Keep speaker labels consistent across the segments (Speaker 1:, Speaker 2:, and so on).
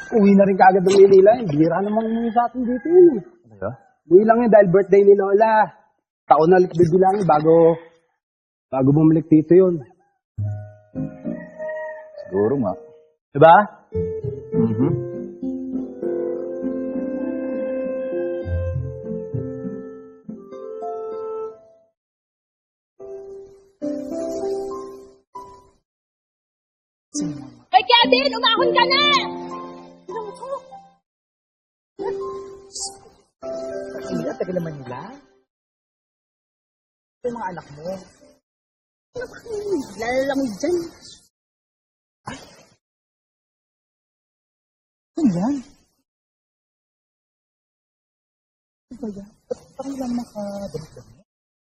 Speaker 1: Uwi na rin kagad ng Manila. Bira namang umuwi sa atin dito yun.
Speaker 2: Ano?
Speaker 1: Uwi lang yun dahil birthday ni Lola. Taon na ulit bibilangin bago bumalik dito yun.
Speaker 2: Siguro nga.
Speaker 1: Diba?
Speaker 2: Mhm.
Speaker 3: Hoy, Kevin! Umahon ka na!
Speaker 4: Iya, tagal naman nila. Yung mga anak mo.
Speaker 3: Lalalamig dyan.
Speaker 4: Ano yan? Ano ba yan? Ba't parang lang makadamit-damit?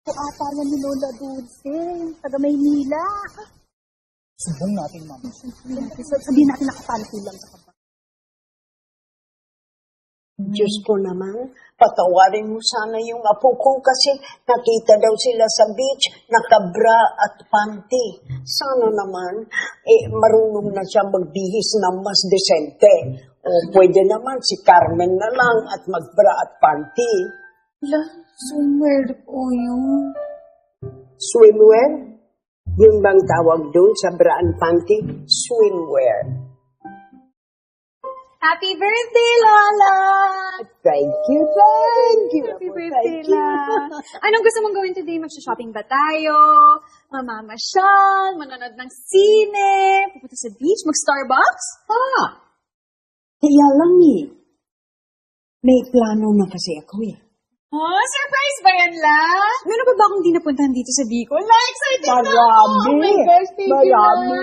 Speaker 3: Ito ata yan ni Lola Dulce, taga Maynila.
Speaker 4: Sumbong natin, mama.
Speaker 3: Sabihin natin nakapalaki lang sa kapatid.
Speaker 5: Diyos ko naman, patawarin mo sana yung apo ko kasi nakita daw sila sa beach, nakabra at panty. Sana naman, marunong na siya magbihis ng mas desente. O pwede naman si Carmen na lang at magbra at panty.
Speaker 3: Somewhere po yun.
Speaker 5: Swimwear? Yun bang tawag doon sa bra and panty? Swimwear.
Speaker 3: Happy birthday, Lola!
Speaker 5: Thank you, thank you.
Speaker 3: Happy birthday, La! Anong gusto mong gawin today? Magsha-shopping ba tayo? Mamamasyal? Manonood ng sine? Pupunta sa beach? Mag-Starbucks?
Speaker 5: Kaya lang may plano na kasi ako
Speaker 3: Oh, surprise ba yan, La? Meron pa ba akong di napuntahan dito sa Bicol? La, excited na ako!
Speaker 5: Marami.
Speaker 3: Oh my gosh, thank you, La.
Speaker 5: Marami.